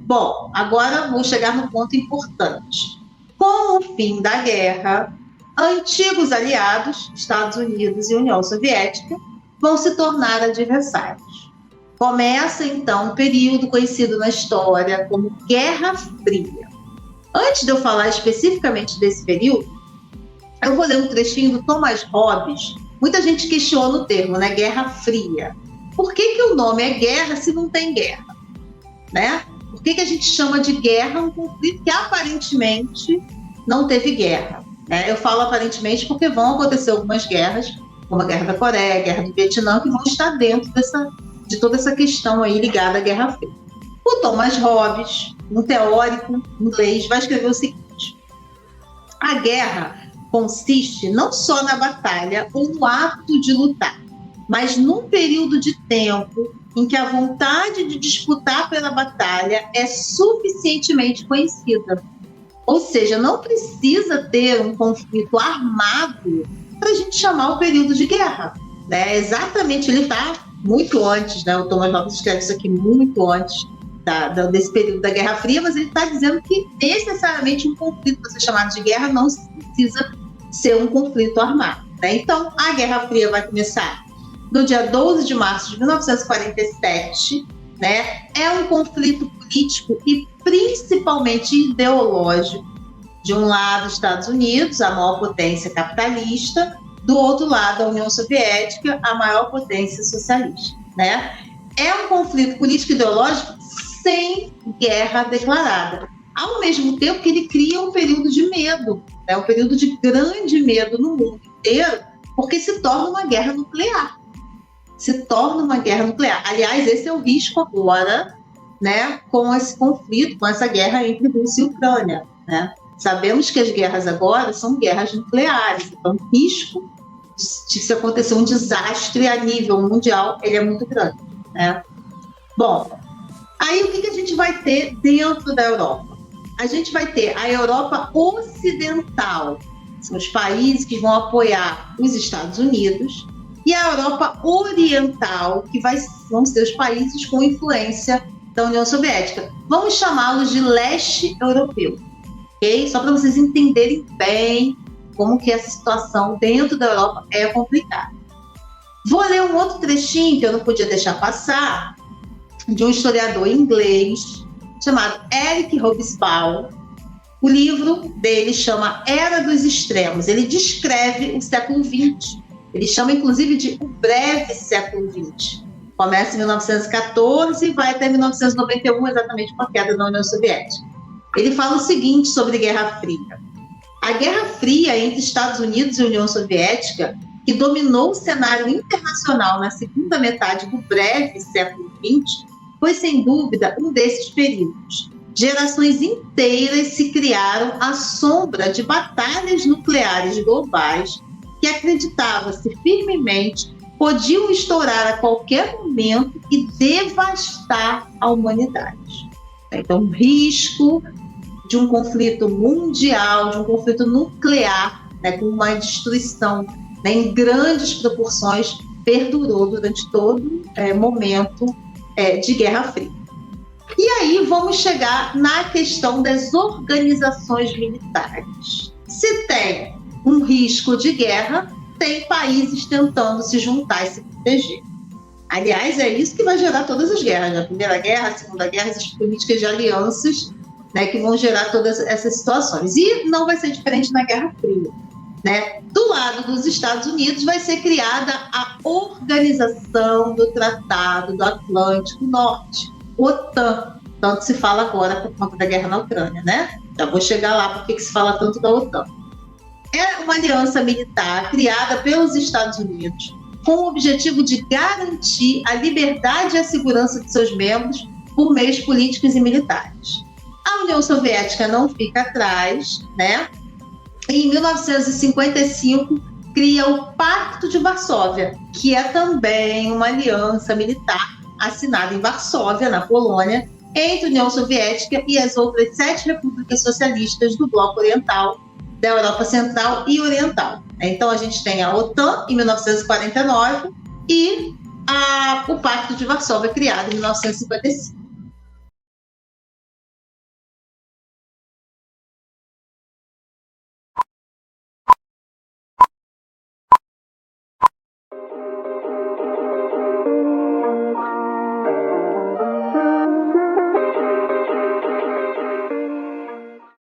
Bom, agora vou chegar no ponto importante. Com o fim da guerra, antigos aliados, Estados Unidos e União Soviética, vão se tornar adversários. Começa, então, um período conhecido na história como Guerra Fria. Antes de eu falar especificamente desse período, eu vou ler um trechinho do Thomas Hobbes. Muita gente questiona o termo, né? Guerra Fria. Por que o nome é guerra se não tem guerra? Né? Por que a gente chama de guerra um conflito que aparentemente não teve guerra? Né? Eu falo aparentemente porque vão acontecer algumas guerras, como a Guerra da Coreia, a Guerra do Vietnã, que vão estar dentro de toda essa questão aí ligada à Guerra Fria. O Thomas Hobbes, um teórico inglês, vai escrever o seguinte: a guerra consiste não só na batalha ou no ato de lutar, mas num período de tempo em que a vontade de disputar pela batalha é suficientemente conhecida. Ou seja, não precisa ter um conflito armado para a gente chamar o período de guerra. Né? Exatamente, ele está muito antes, né? O Thomas Hobbes escreve isso aqui muito antes desse período da Guerra Fria, mas ele está dizendo que necessariamente um conflito, para ser chamado de guerra, não precisa ser um conflito armado. Né? Então, a Guerra Fria vai começar no dia 12 de março de 1947, né? É um conflito político e principalmente ideológico. De um lado, Estados Unidos, a maior potência capitalista, do outro lado, a União Soviética, a maior potência socialista. Né? É um conflito político e ideológico sem guerra declarada. Ao mesmo tempo que ele cria um período de medo, né? Um período de grande medo no mundo inteiro, porque se torna uma guerra nuclear. Aliás, esse é o risco agora, né, com esse conflito, com essa guerra entre Rússia e Ucrânia. Né? Sabemos que as guerras agora são guerras nucleares, então o risco de se acontecer um desastre a nível mundial, ele é muito grande. Né? Bom, aí o que a gente vai ter dentro da Europa? A gente vai ter a Europa Ocidental, são os países que vão apoiar os Estados Unidos, e a Europa Oriental, que vão ser os países com influência da União Soviética. Vamos chamá-los de leste europeu, ok? Só para vocês entenderem bem como que essa situação dentro da Europa é complicada. Vou ler um outro trechinho que eu não podia deixar passar, de um historiador inglês chamado Eric Hobsbawm. O livro dele chama Era dos Extremos. Ele descreve o século XX. Ele chama, inclusive, de o breve século XX. Começa em 1914 e vai até 1991, exatamente com a queda da União Soviética. Ele fala o seguinte sobre Guerra Fria. A Guerra Fria entre Estados Unidos e União Soviética, que dominou o cenário internacional na segunda metade do breve século XX, foi, sem dúvida, um desses períodos. Gerações inteiras se criaram à sombra de batalhas nucleares globais que acreditava-se firmemente podiam estourar a qualquer momento e devastar a humanidade. Então, o risco de um conflito mundial, de um conflito nuclear, né, com uma destruição, né, em grandes proporções, perdurou durante todo momento de Guerra Fria. E aí vamos chegar na questão das organizações militares. Se tem um risco de guerra, tem países tentando se juntar e se proteger. Aliás, é isso que vai gerar todas as guerras, né? A Primeira Guerra, a Segunda Guerra, essas políticas de alianças, né, que vão gerar todas essas situações. E não vai ser diferente na Guerra Fria. Né? Do lado dos Estados Unidos vai ser criada a Organização do Tratado do Atlântico Norte, OTAN. Tanto se fala agora por conta da guerra na Ucrânia, né? Já vou chegar lá porque que se fala tanto da OTAN. É uma aliança militar criada pelos Estados Unidos com o objetivo de garantir a liberdade e a segurança de seus membros por meios políticos e militares. A União Soviética não fica atrás, né? Em 1955, cria o Pacto de Varsóvia, que é também uma aliança militar assinada em Varsóvia, na Polônia, entre a União Soviética e as outras 7 repúblicas socialistas do Bloco Oriental, da Europa Central e Oriental. Então, a gente tem a OTAN, em 1949, e o Pacto de Varsóvia, criado em 1955.